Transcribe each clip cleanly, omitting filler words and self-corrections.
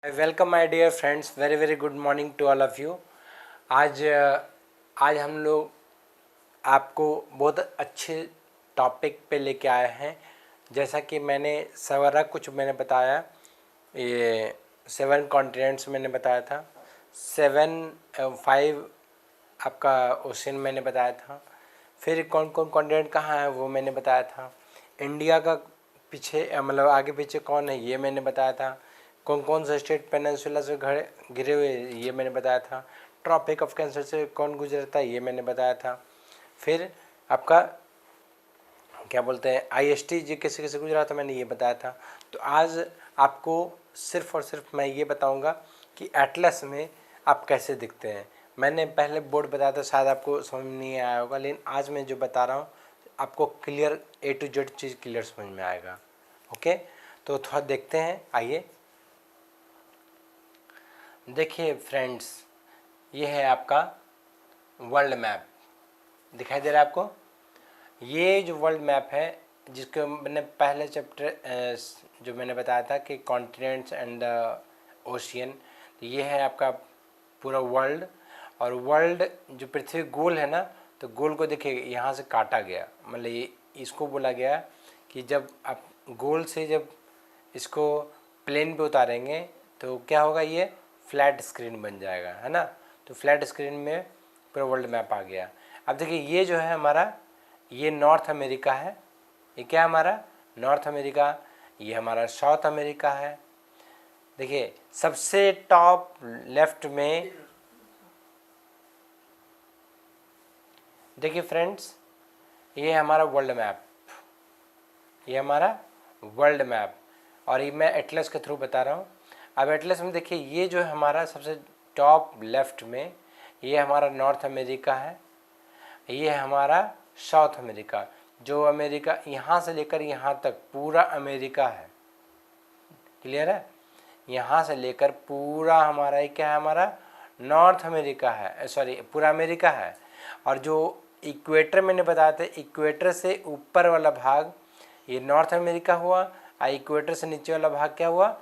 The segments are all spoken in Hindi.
Welcome my dear friends, very very good morning to all of you. आज हम लोग आपको बहुत अच्छे टॉपिक पे लेके आए हैं। जैसा कि मैंने सारा कुछ मैंने बताया, ये 7 कॉन्टिनेंट्स मैंने बताया था, 5 आपका ओशन मैंने बताया था। फिर कौन कौन कॉन्टिनेंट कहाँ है वो मैंने बताया था। इंडिया का पीछे मतलब आगे पीछे कौन है ये मैंने बताया था। कौन कौन से स्टेट पेनिनसुला से घिरे हुए ये मैंने बताया था। ट्रॉपिक ऑफ कैंसर से कौन गुजरता है ये मैंने बताया था। फिर आपका क्या बोलते हैं IST जी किसे किसे गुजरा था मैंने ये बताया था। तो आज आपको सिर्फ और सिर्फ मैं ये बताऊंगा कि एटलस में आप कैसे दिखते हैं। मैंने पहले बोर्ड बताया था, शायद आपको समझ नहीं आया होगा, लेकिन आज मैं जो बता रहा हूँ आपको clear A to Z cheese clear समझ में आएगा। ओके, तो थोड़ा देखते हैं, आइए। देखिए फ्रेंड्स, ये है आपका वर्ल्ड मैप, दिखाई दे रहा है आपको। ये जो वर्ल्ड मैप है जिसको मैंने पहले चैप्टर जो मैंने बताया था कि कॉन्टिनेंट्स एंड द ओशियन, तो ये है आपका पूरा वर्ल्ड। और वर्ल्ड जो पृथ्वी गोल है ना, तो गोल को देखिए यहाँ से काटा गया, मतलब ये इसको बोला गया कि जब आप गोल से जब इसको प्लेन पे उतारेंगे तो क्या होगा, ये फ्लैट स्क्रीन बन जाएगा, है ना। तो फ्लैट स्क्रीन में पूरा वर्ल्ड मैप आ गया। अब देखिए ये जो है हमारा, ये नॉर्थ अमेरिका है। ये क्या है हमारा नॉर्थ अमेरिका। ये हमारा साउथ अमेरिका है। देखिए सबसे टॉप लेफ्ट में, देखिए फ्रेंड्स, ये हमारा वर्ल्ड मैप, ये हमारा वर्ल्ड मैप। और ये मैं एटलस के थ्रू बता रहा हूँ। अब एटलस में देखिए ये जो है हमारा सबसे टॉप लेफ्ट में, ये हमारा नॉर्थ अमेरिका है। ये है हमारा साउथ अमेरिका। जो अमेरिका यहाँ से लेकर यहाँ तक पूरा अमेरिका है, क्लियर है। यहाँ से लेकर पूरा हमारा ये क्या है, हमारा नॉर्थ अमेरिका है, सॉरी पूरा अमेरिका है। और जो इक्वेटर मैंने बताया था, इक्वेटर से ऊपर वाला भाग ये नॉर्थ अमेरिका हुआ, और इक्वेटर से नीचे वाला भाग क्या हुआ,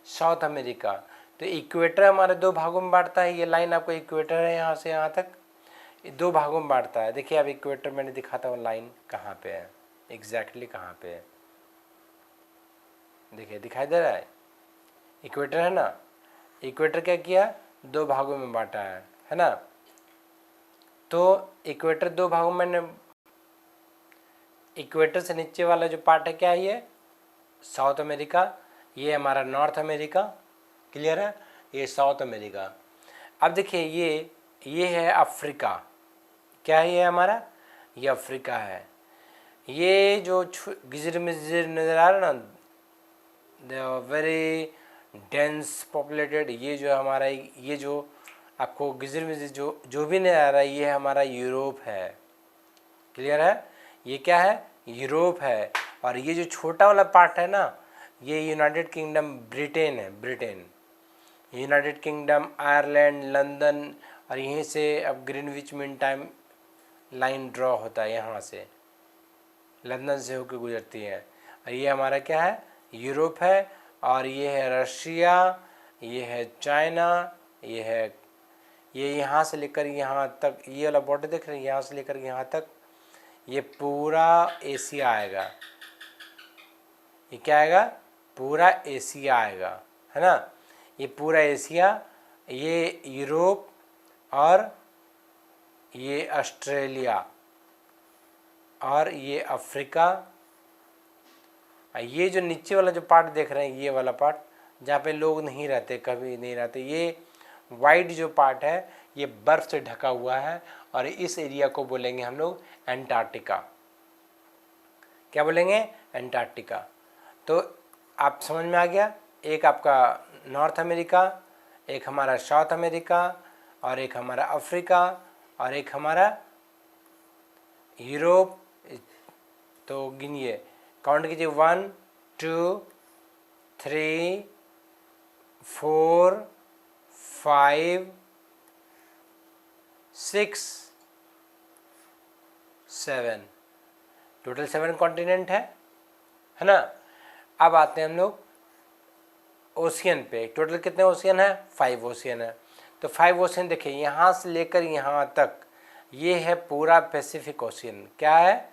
साउथ अमेरिका। तो इक्वेटर हमारे दो भागों में बांटता है। ये लाइन आपको इक्वेटर है, यहाँ से यहाँ तक दो भागों में बांटता है। देखिए अब इक्वेटर मैंने दिखाता हूँ लाइन कहाँ पे है, एग्जैक्टली कहाँ पे है। देखिए दिखाई दे रहा है, इक्वेटर है ना। इक्वेटर क्या किया, दो भागों में बांटा है ना। तो इक्वेटर दो भागों में, इक्वेटर से नीचे वाला जो पार्ट है क्या है, ये साउथ अमेरिका। ये हमारा नॉर्थ अमेरिका, क्लियर है। ये साउथ अमेरिका। अब देखिए ये है अफ्रीका। क्या है ये हमारा, ये अफ्रीका है। ये जो गिजर मिजर नज़र आ रहा ना, वेरी डेंस पॉपुलेटेड, ये जो हमारा, ये जो आपको गिजर मिजर जो भी नहीं आ रहा है, ये हमारा यूरोप है, क्लियर है। ये क्या है, यूरोप है। और ये जो छोटा वाला पार्ट है ना, ये यूनाइटेड किंगडम ब्रिटेन है, Britain, United kingdom, Ireland, London. और यहीं से अब Greenwich mean time line draw होता है, यहाँ से लंदन से होकर गुजरती है। और ये हमारा क्या है, यूरोप है। और ये है रशिया, ये है चाइना, ये है, ये यहाँ से लेकर यहाँ तक, ये वाला बॉर्डर देख रहे हैं, यहाँ से लेकर यहाँ तक ये पूरा एशिया आएगा। ये क्या आएगा, पूरा एशिया आएगा, है ना। ये पूरा एशिया, ये यूरोप, और ये ऑस्ट्रेलिया, और ये अफ्रीका। ये जो नीचे वाला जो पार्ट देख रहे हैं, ये वाला पार्ट जहाँ पे लोग नहीं रहते, कभी नहीं रहते, ये वाइट जो पार्ट है ये बर्फ़ से ढका हुआ है। और इस एरिया को बोलेंगे हम लोग एंटार्क्टिका। क्या बोलेंगे, एंटार्क्टिका। तो आप समझ में आ गया, एक आपका नॉर्थ अमेरिका, एक हमारा साउथ अमेरिका, और एक हमारा अफ्रीका, और एक हमारा यूरोप। तो गिनिए, काउंट कीजिए, 1 2 3 4 5 6 7, टोटल 7 कॉन्टिनेंट है ना। अब आते हैं हम लोग ओशियन पे, टोटल कितने ओशियन है? 5 ओशियन है। तो 5 ओशियन देखिए, यहाँ से लेकर यहाँ तक ये है पूरा पैसिफिक ओशियन। क्या है?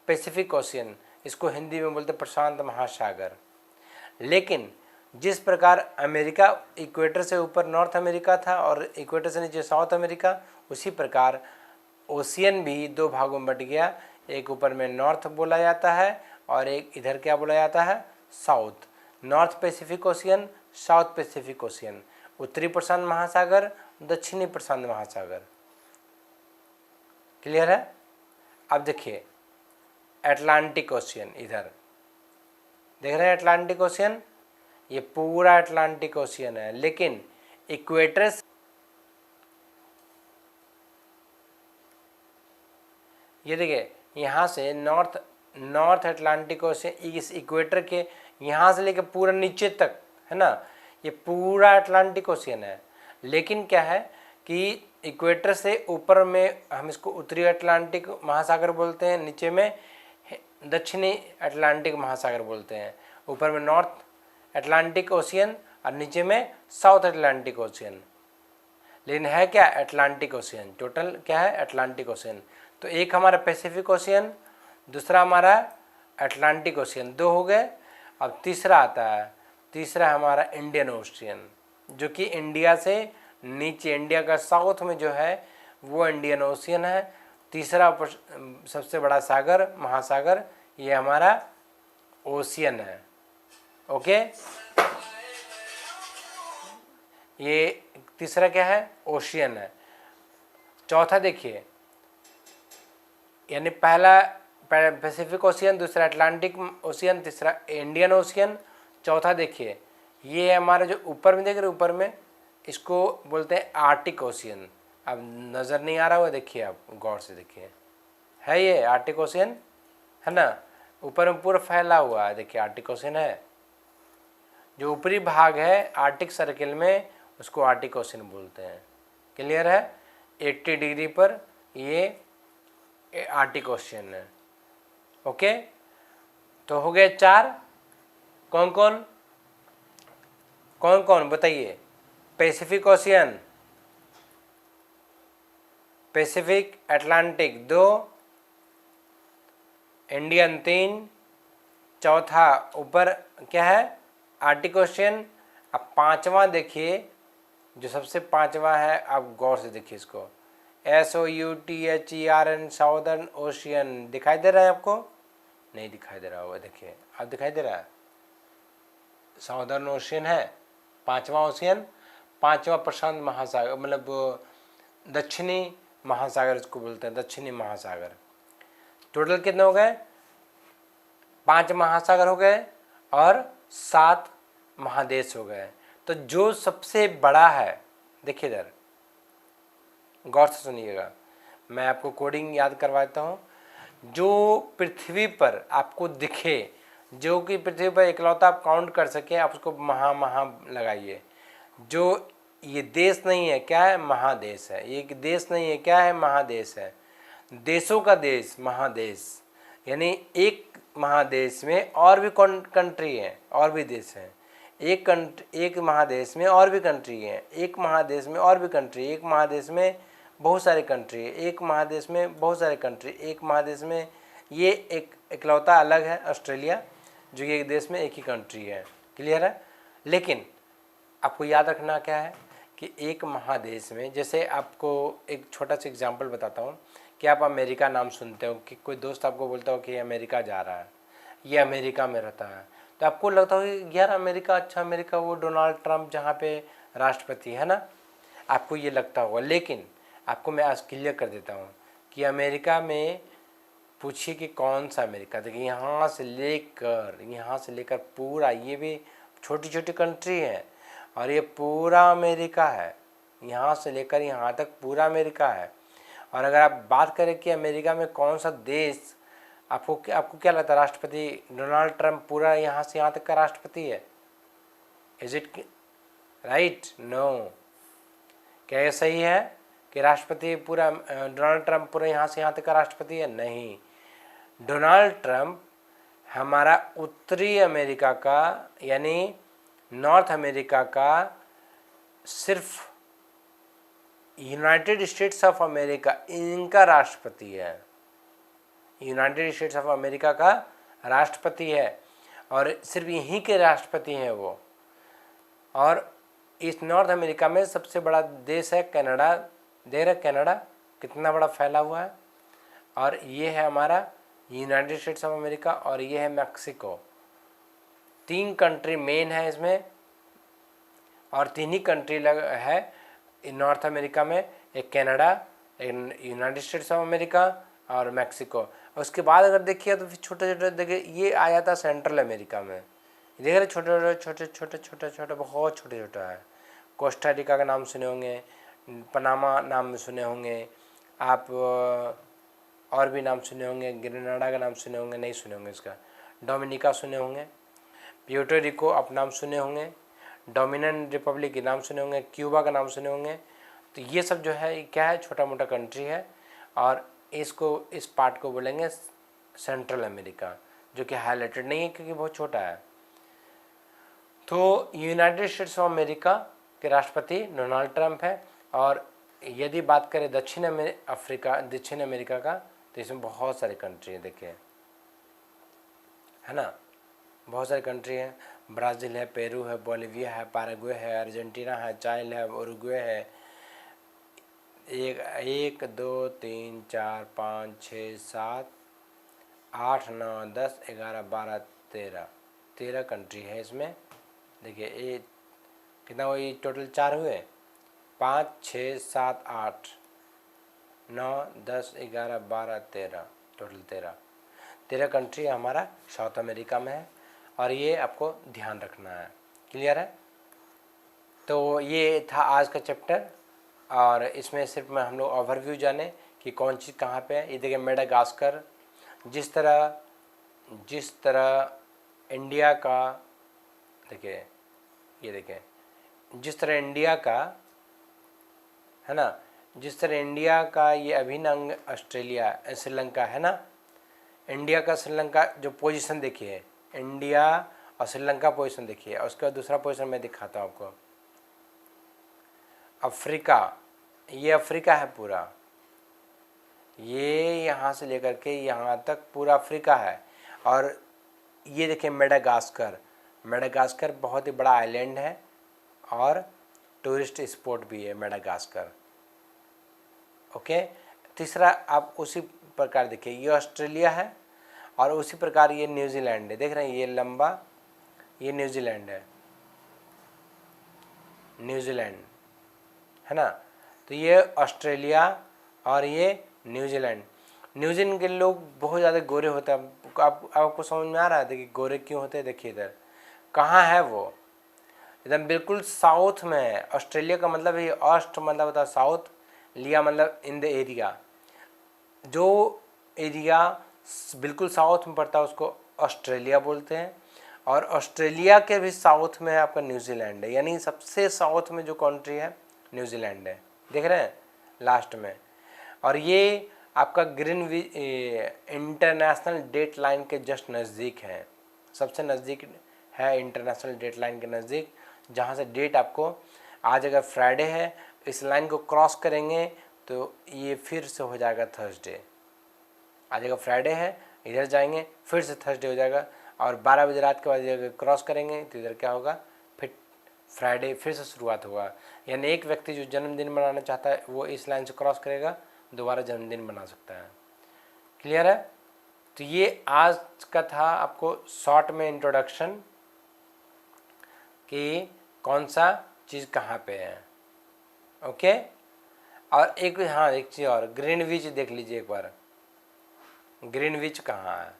Pacific ocean. इसको हिंदी में बोलते प्रशांत महासागर। लेकिन जिस प्रकार अमेरिका इक्वेटर से ऊपर नॉर्थ अमेरिका था और इक्वेटर से नीचे साउथ अमेरिका, उसी प्रकार ओशियन भी 2 भागों में बट गया। एक ऊपर में नॉर्थ बोला जाता है और एक इधर क्या बोला जाता है? South. North Pacific ocean, south Pacific ocean. उत्तरी प्रशांत महासागर, दक्षिणी प्रशांत महासागर। क्लियर है? अब देखिए अटलांटिक ओशियन, इधर देख रहे हैं अटलांटिक ओशियन, ये पूरा अटलांटिक ओशियन है। लेकिन इक्वेटर, ये देखिए यहाँ से नॉर्थ अटलांटिक ओशियन इस इक्वेटर के यहाँ से लेकर पूरा नीचे तक है ना, ये पूरा अटलांटिक ओशियन है। लेकिन क्या है कि इक्वेटर से ऊपर में हम इसको उत्तरी अटलांटिक महासागर बोलते हैं, नीचे में दक्षिणी अटलांटिक महासागर बोलते हैं। ऊपर में नॉर्थ अटलांटिक ओशियन और नीचे में साउथ अटलांटिक ओशियन। लेकिन है क्या? Atlantic ocean. टोटल क्या है? Atlantic ocean. तो एक हमारा पैसिफिक ओशियन, दूसरा हमारा अटलांटिक ओशियन, 2 हो गए। अब तीसरा आता है, तीसरा हमारा इंडियन ओशियन, जो कि इंडिया से नीचे, इंडिया का साउथ में जो है वो इंडियन ओशियन है। तीसरा सबसे बड़ा सागर, महासागर, ये हमारा ओशियन है। ओके, ये तीसरा क्या है? ओशियन है। चौथा देखिए, यानी पहला पैसिफिक ओशियन, दूसरा अटलांटिक ओशियन, तीसरा इंडियन ओशियन, चौथा देखिए ये हमारे जो ऊपर में देख रहे, ऊपर में इसको बोलते हैं आर्टिक ओशियन। अब नज़र नहीं आ रहा हुआ, देखिए आप गौर से देखिए, है ये आर्टिक ओशियन है ना, ऊपर में पूरा फैला हुआ है। देखिए आर्टिक ओशियन है, जो ऊपरी भाग है आर्टिक सर्किल में, उसको आर्टिक ओशियन बोलते हैं। क्लियर है? 80 डिग्री पर ये आर्टिक ओशियन है। ओके, तो हो गए 4। कौन कौन कौन कौन बताइए? Pacific ocean, Pacific, Atlantic 2, Indian 3, चौथा ऊपर क्या है? Arctic ocean. अब पांचवा देखिए, जो सबसे पांचवा है, आप गौर से देखिए इसको, SOUTHERN, साउदर्न ओशियन। दिखाई दे रहा है आपको? नहीं दिखाई दे रहा होगा, देखिए अब दिखाई दे रहा है, साउदर्न ओशियन है पांचवा ओशियन। पांचवा प्रशांत महासागर, मतलब दक्षिणी महासागर इसको बोलते हैं, दक्षिणी महासागर। टोटल कितने हो गए? 5 महासागर हो गए और 7 महादेश हो गए। तो जो सबसे बड़ा है, देखिए इधर गौर से सुनिएगा, मैं आपको कोडिंग याद करवाता हूँ। जो पृथ्वी पर आपको दिखे, जो कि पृथ्वी पर इकलौता आप काउंट कर सके, आप उसको महा लगाइए। जो ये देश नहीं है, क्या है? महादेश है। ये देश नहीं है, क्या है? महादेश है। देशों का देश, महादेश, यानी एक महादेश में और भी कंट्री हैं, और भी देश हैं। एक महादेश में और भी कंट्री हैं, एक महादेश में और भी कंट्री, एक महादेश में बहुत सारे कंट्री, एक महादेश में बहुत सारे कंट्री, एक महादेश में ये एक इकलौता अलग है ऑस्ट्रेलिया, जो कि एक देश में एक ही कंट्री है। क्लियर है? लेकिन आपको याद रखना क्या है कि एक महादेश में, जैसे आपको एक छोटा सा एग्जांपल बताता हूँ कि आप अमेरिका नाम सुनते हो, कि कोई दोस्त आपको बोलता हो कि अमेरिका जा रहा है, ये अमेरिका में रहता है, तो आपको लगता हो कि यार अमेरिका, अच्छा अमेरिका, वो डोनाल्ड ट्रंप जहाँ पे राष्ट्रपति है ना, आपको ये लगता होगा। लेकिन आपको मैं आज क्लियर कर देता हूँ कि अमेरिका में पूछिए कि कौन सा अमेरिका। देखिए यहाँ से लेकर पूरा, ये भी छोटी छोटी कंट्री है और ये पूरा अमेरिका है, यहाँ से लेकर यहाँ तक पूरा अमेरिका है। और अगर आप बात करें कि अमेरिका में कौन सा देश, आपको क्या लगता है? राष्ट्रपति डोनाल्ड ट्रंप पूरा यहाँ से यहाँ तक का राष्ट्रपति है? Is it right? नो। क्या ये सही है कि राष्ट्रपति पूरा, डोनाल्ड ट्रंप पूरा यहाँ से यहाँ तक का राष्ट्रपति है? नहीं। डोनाल्ड ट्रंप हमारा उत्तरी अमेरिका का, यानी नॉर्थ अमेरिका का सिर्फ यूनाइटेड स्टेट्स ऑफ अमेरिका इनका राष्ट्रपति है, यूनाइटेड स्टेट्स ऑफ अमेरिका का राष्ट्रपति है और सिर्फ यहीं के राष्ट्रपति हैं वो। और इस नॉर्थ अमेरिका में सबसे बड़ा देश है कनाडा। देख रहे कनाडा कितना बड़ा फैला हुआ है। और ये है हमारा यूनाइटेड स्टेट्स ऑफ अमेरिका और ये है मैक्सिको। 3 कंट्री मेन है इसमें और 3 ही कंट्री है नॉर्थ अमेरिका में, एक कनाडा, एक यूनाइटेड स्टेट्स ऑफ अमेरिका और मैक्सिको। उसके बाद अगर देखिए तो फिर छोटे छोटे देखिए ये आया था सेंट्रल अमेरिका में, देख रहे छोटे छोटे छोटे छोटे छोटे बहुत छोटे छोटे है। कोस्टा रिका का नाम सुने होंगे, पनामा नाम सुने होंगे आप, और भी नाम सुने होंगे, ग्रेनाडा का नाम सुने होंगे, नहीं सुने होंगे इसका, डोमिनिका सुने होंगे, प्यूर्टो रिको आप नाम सुने होंगे, डोमिनिकन रिपब्लिक के नाम सुने होंगे, क्यूबा का नाम सुने होंगे। तो ये सब जो है क्या है, छोटा मोटा कंट्री है और इसको इस पार्ट को बोलेंगे सेंट्रल अमेरिका, जो कि हाईलाइटेड नहीं है क्योंकि बहुत छोटा है। तो यूनाइटेड स्टेट्स ऑफ अमेरिका के राष्ट्रपति डोनाल्ड ट्रंप है। और यदि बात करें दक्षिण अमेरिका का, तो इसमें बहुत सारे कंट्री है, देखिए है ना, बहुत सारे कंट्री हैं। ब्राज़ील है, पेरू है, बोलिविया है, पैराग्वे है, अर्जेंटीना है, चाइल है, उरुग्वे है। 1 2 3 4 5 6 7 8 9 10 11 12 13 कंट्री है इसमें। देखिए ये कितना हुआ, ये टोटल 4 हुए, 5 6 7 8 9 10 11 12 13, टोटल 13 कंट्री हमारा साउथ अमेरिका में है और ये आपको ध्यान रखना है। क्लियर है? तो ये था आज का चैप्टर और इसमें सिर्फ मैं हम लोग ओवरव्यू जाने कि कौन चीज़ कहाँ पे है। ये देखिए मेडागास्कर, जिस तरह इंडिया का, देखिए ये देखिए जिस तरह इंडिया का है ना, जिस तरह इंडिया का ये अभिन्न अंग ऑस्ट्रेलिया श्रीलंका है ना, इंडिया का श्रीलंका जो पोजीशन देखिए, इंडिया और श्रीलंका पोजीशन देखिए। और उसका दूसरा पोजीशन मैं दिखाता हूँ आपको, अफ्रीका, ये अफ्रीका है पूरा, ये यहाँ से लेकर के यहाँ तक पूरा अफ्रीका है। और ये देखिए मेडागास्कर बहुत ही बड़ा आइलैंड है और टूरिस्ट स्पॉट भी है मेडागास्कर। ओके, तीसरा आप उसी प्रकार देखिए, ये ऑस्ट्रेलिया है और उसी प्रकार ये न्यूजीलैंड है। देख रहे हैं ये लंबा, ये न्यूजीलैंड है, न्यूजीलैंड है ना। तो ये ऑस्ट्रेलिया और ये न्यूजीलैंड के लोग बहुत ज़्यादा गोरे होते हैं। आपको समझ में आ रहा है कि गोरे क्यों होते हैं? देखिए इधर कहाँ है वो, एकदम बिल्कुल साउथ में है। ऑस्ट्रेलिया का मतलब ये ऑस्ट मतलब होता है साउथ, लिया मतलब इन द एरिया, जो एरिया बिल्कुल साउथ में पड़ता है उसको ऑस्ट्रेलिया बोलते हैं। और ऑस्ट्रेलिया के भी साउथ में आपका न्यूजीलैंड है, यानी सबसे साउथ में जो कंट्री है न्यूजीलैंड है, देख रहे हैं लास्ट में। और ये आपका ग्रीनविच इंटरनेशनल डेट लाइन के जस्ट नज़दीक है, सबसे नज़दीक है इंटरनेशनल डेट लाइन के नज़दीक, जहाँ से डेट आपको आज अगर फ्राइडे है, इस लाइन को क्रॉस करेंगे तो ये फिर से हो जाएगा थर्सडे। आज अगर फ्राइडे है, इधर जाएंगे फिर से थर्सडे हो जाएगा। और 12 बजे रात के बाद अगर क्रॉस करेंगे तो इधर क्या होगा, फिर फ्राइडे फिर से शुरुआत होगा। यानी एक व्यक्ति जो जन्मदिन मनाना चाहता है वो इस लाइन से क्रॉस करेगा, दोबारा जन्मदिन मना सकता है। क्लियर है? तो ये आज का था आपको शॉर्ट में इंट्रोडक्शन कि कौन सा चीज़ कहाँ पे है। ओके, और एक चीज़ और, ग्रीनविच देख लीजिए एक बार, ग्रीनविच कहाँ है?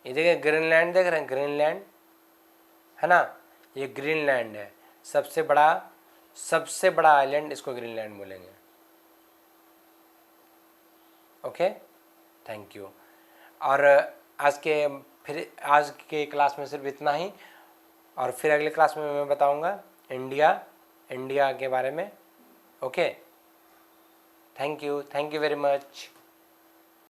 ये देखिए ग्रीनलैंड, देख रहे हैं ग्रीनलैंड है ना, ये ग्रीनलैंड है, सबसे बड़ा आइलैंड, इसको ग्रीनलैंड बोलेंगे। Okay, thank you. और आज के क्लास में सिर्फ इतना ही, और फिर अगले क्लास में मैं बताऊंगा इंडिया के बारे में। Okay, thank you very much.